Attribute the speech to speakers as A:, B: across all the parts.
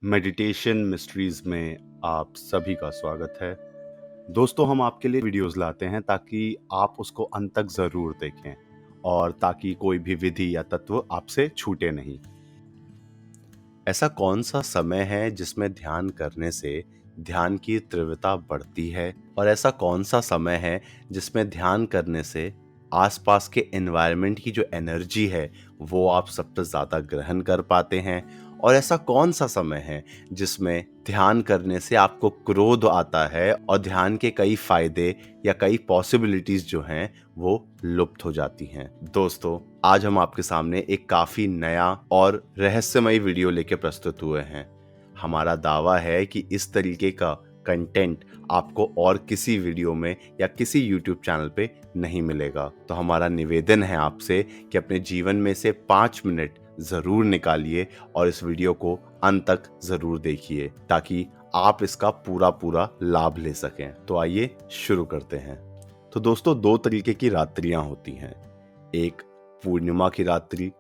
A: Meditation mysteries में आप सभी का स्वागत है। दोस्तों, हम आपके लिए वीडियोस लाते हैं ताकि आप उसको अंत तक ज़रूर देखें और ताकि कोई भी विधि या तत्व आपसे छूटे नहीं। ऐसा कौन सा समय है जिसमें ध्यान करने से ध्यान की तीव्रता बढ़ती है और ऐसा कौन सा समय है जिसमें ध्यान करने से आसपास के एनवायरनमेंट की जो एनर्जी है वो आप सबसे ज़्यादा ग्रहण कर पाते हैं और ऐसा कौन सा समय है जिसमें ध्यान करने से आपको क्रोध आता है और ध्यान के कई फायदे या कई पॉसिबिलिटीज जो हैं वो लुप्त हो जाती हैं। दोस्तों, आज हम आपके सामने एक काफी नया और रहस्यमयी वीडियो लेके प्रस्तुत हुए हैं। हमारा दावा है कि इस तरीके का कंटेंट आपको और किसी वीडियो में या किसी YouTube चैनल पे नहीं मिलेगा। तो हमारा निवेदन है आपसे कि अपने जीवन में से 5 मिनट जरूर निकालिए और इस वीडियो को अंत तक जरूर देखिए ताकि आप इसका पूरा लाभ ले सकें। तो आइए शुरू करते हैं। तो दोस्तों, 2 तरीके की रात्रियां होती हैं, एक पूर्णिमा की रात्रि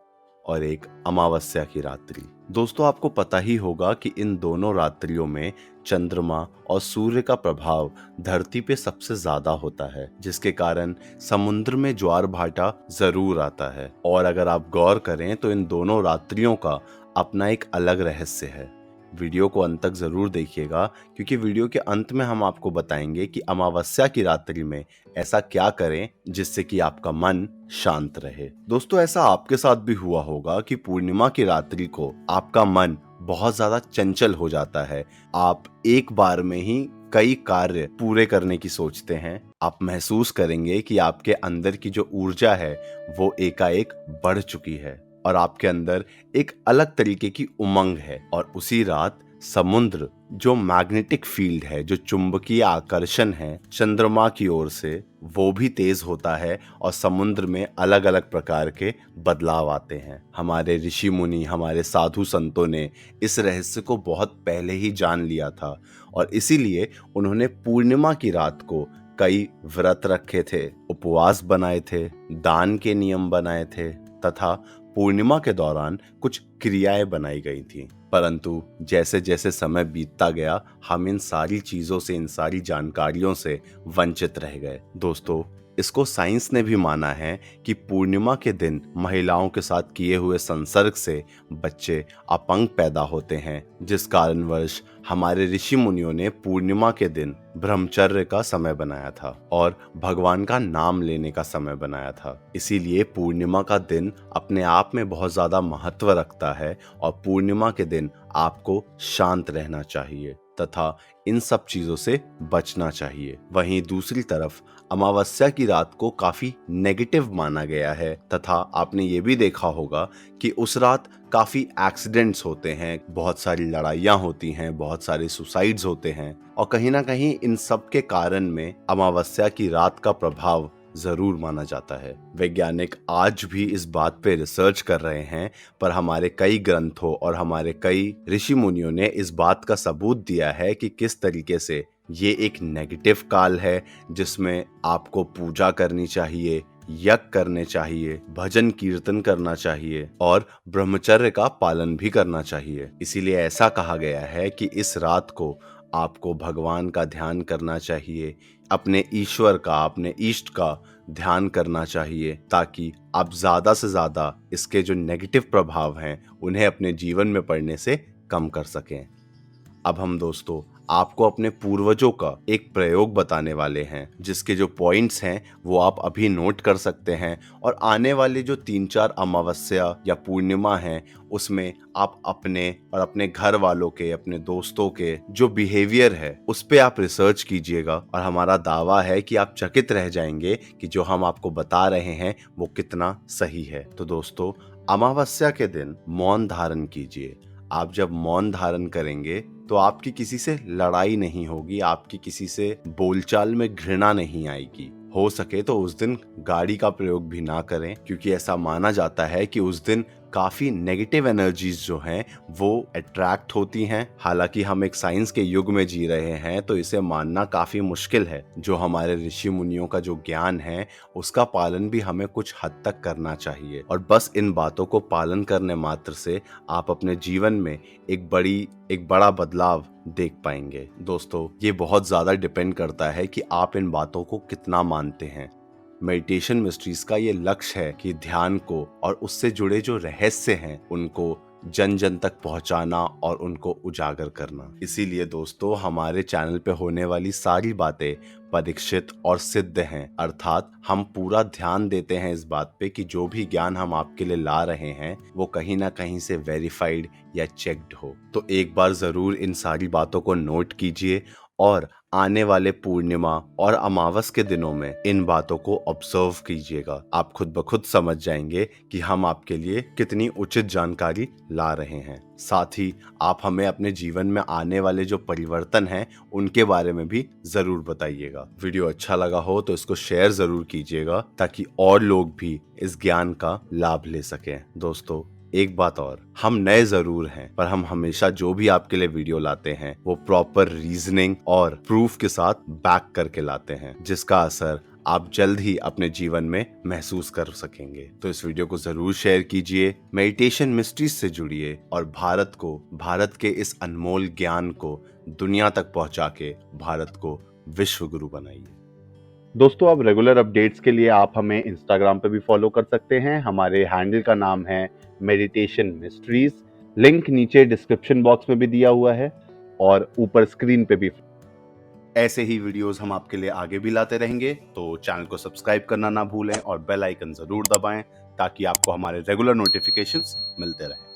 A: और एक अमावस्या की रात्रि। दोस्तों, आपको पता ही होगा कि इन दोनों रात्रियों में चंद्रमा और सूर्य का प्रभाव धरती पे सबसे ज्यादा होता है, जिसके कारण समुद्र में ज्वार भाटा जरूर आता है। और अगर आप गौर करें तो इन दोनों रात्रियों का अपना एक अलग रहस्य है। वीडियो को अंत तक जरूर देखिएगा क्योंकि वीडियो के अंत में हम आपको बताएंगे कि अमावस्या की रात्रि में ऐसा क्या करें जिससे कि आपका मन शांत रहे। दोस्तों, ऐसा आपके साथ भी हुआ होगा कि पूर्णिमा की रात्रि को आपका मन बहुत ज्यादा चंचल हो जाता है। आप एक बार में ही कई कार्य पूरे करने की सोचते हैं। आप महसूस करेंगे कि आपके अंदर की जो ऊर्जा है वो एकाएक बढ़ चुकी है और आपके अंदर एक अलग तरीके की उमंग है। और उसी रात समुद्र जो मैग्नेटिक फील्ड है, जो चुंबकीय आकर्षण है चंद्रमा की ओर से, वो भी तेज होता है और समुद्र में अलग अलग प्रकार के बदलाव आते हैं। हमारे ऋषि मुनि, हमारे साधु संतों ने इस रहस्य को बहुत पहले ही जान लिया था और इसीलिए उन्होंने पूर्णिमा की रात को कई व्रत रखे थे, उपवास बनाए थे, दान के नियम बनाए थे तथा पूर्णिमा के दौरान कुछ क्रियाएं बनाई गई थी। परंतु जैसे जैसे समय बीतता गया, हम इन सारी चीजों से, इन सारी जानकारियों से वंचित रह गए। दोस्तों, इसको साइंस ने भी माना है कि पूर्णिमा के दिन महिलाओं के साथ किए हुए संसर्ग से बच्चे अपंग पैदा होते हैं, जिस कारणवश हमारे ऋषि मुनियों ने पूर्णिमा के दिन ब्रह्मचर्य का समय बनाया था और भगवान का नाम लेने का समय बनाया था। इसीलिए पूर्णिमा का दिन अपने आप में बहुत ज्यादा महत्व रखता है और पूर्णिमा के दिन आपको शांत रहना चाहिए तथा इन सब चीजों से बचना चाहिए। वहीं दूसरी तरफ अमावस्या की रात को काफी नेगेटिव माना गया है तथा आपने ये भी देखा होगा कि उस रात काफी एक्सीडेंट्स होते हैं, बहुत सारी लड़ाइयाँ होती हैं, बहुत सारे सुसाइड्स होते हैं और कहीं ना कहीं इन सब के कारण में अमावस्या की रात का प्रभाव जरूर माना जाता है। वैज्ञानिक आज भी इस बात पे रिसर्च कर रहे हैं, पर हमारे कई ग्रंथों और हमारे कई ऋषि मुनियों ने इस बात का सबूत दिया है कि किस तरीके से ये एक नेगेटिव काल है जिसमें आपको पूजा करनी चाहिए, यज्ञ करने चाहिए, भजन कीर्तन करना चाहिए और ब्रह्मचर्य का पालन भी करना चाहिए। इसीलिए ऐसा कहा गया है कि इस रात को आपको भगवान का ध्यान करना चाहिए, अपने ईश्वर का, अपने इष्ट का ध्यान करना चाहिए ताकि आप ज्यादा से ज्यादा इसके जो नेगेटिव प्रभाव हैं उन्हें अपने जीवन में पड़ने से कम कर सकें। अब हम दोस्तों आपको अपने पूर्वजों का एक प्रयोग बताने वाले हैं जिसके जो पॉइंट्स हैं वो आप अभी नोट कर सकते हैं और आने वाले जो 3-4 अमावस्या या पूर्णिमा हैं उसमें आप अपने और अपने घर वालों के, अपने दोस्तों के जो बिहेवियर है उस पे आप रिसर्च कीजिएगा और हमारा दावा है कि आप चकित रह जाएंगे कि जो हम आपको बता रहे हैं वो कितना सही है। तो दोस्तों, अमावस्या के दिन मौन धारण कीजिए। आप जब मौन धारण करेंगे तो आपकी किसी से लड़ाई नहीं होगी, आपकी किसी से बोलचाल में घृणा नहीं आएगी। हो सके तो उस दिन गाड़ी का प्रयोग भी ना करें क्योंकि ऐसा माना जाता है कि उस दिन काफ़ी नेगेटिव एनर्जीज जो हैं वो अट्रैक्ट होती हैं। हालांकि हम एक साइंस के युग में जी रहे हैं तो इसे मानना काफ़ी मुश्किल है। जो हमारे ऋषि मुनियों का जो ज्ञान है उसका पालन भी हमें कुछ हद तक करना चाहिए, और बस इन बातों को पालन करने मात्र से आप अपने जीवन में एक बड़ा बदलाव देख पाएंगे। दोस्तों, ये बहुत ज़्यादा डिपेंड करता है कि आप इन बातों को कितना मानते हैं। मेडिटेशन मिस्ट्रीज का ये लक्ष्य है कि ध्यान को और उससे जुड़े जो रहस्य हैं उनको जन जन तक पहुंचाना और उनको उजागर करना। इसीलिए दोस्तों, हमारे चैनल पे होने वाली सारी बातें परीक्षित और सिद्ध हैं, अर्थात हम पूरा ध्यान देते हैं इस बात पे कि जो भी ज्ञान हम आपके लिए ला रहे हैं वो कहीं ना कहीं से वेरीफाइड या चेक्ड हो। तो एक बार जरूर इन सारी बातों को नोट कीजिए और आने वाले पूर्णिमा और अमावस के दिनों में इन बातों को ऑब्जर्व कीजिएगा। आप खुद ब खुद समझ जाएंगे कि हम आपके लिए कितनी उचित जानकारी ला रहे हैं। साथ ही आप हमें अपने जीवन में आने वाले जो परिवर्तन हैं उनके बारे में भी जरूर बताइएगा। वीडियो अच्छा लगा हो तो इसको शेयर जरूर कीजिएगा ताकि और लोग भी इस ज्ञान का लाभ ले सकें। दोस्तों, एक बात और, हम नए जरूर हैं पर हम हमेशा जो भी आपके लिए वीडियो लाते हैं वो प्रॉपर रीजनिंग और प्रूफ के साथ बैक करके लाते हैं, जिसका असर आप जल्द ही अपने जीवन में महसूस कर सकेंगे। तो इस वीडियो को जरूर शेयर कीजिए, मेडिटेशन मिस्ट्रीज से जुड़िए और भारत के इस अनमोल ज्ञान को दुनिया तक पहुंचा के भारत को विश्व गुरु बनाइए। दोस्तों, अब रेगुलर अपडेट्स के लिए आप हमें इंस्टाग्राम पे भी फॉलो कर सकते हैं। हमारे हैंडल का नाम है मेडिटेशन मिस्ट्रीज। लिंक नीचे डिस्क्रिप्शन बॉक्स में भी दिया हुआ है और ऊपर स्क्रीन पे भी। ऐसे ही वीडियोस हम आपके लिए आगे भी लाते रहेंगे, तो चैनल को सब्सक्राइब करना ना भूलें और बेल आइकन जरूर दबाएं ताकि आपको हमारे रेगुलर नोटिफिकेशंस मिलते रहें।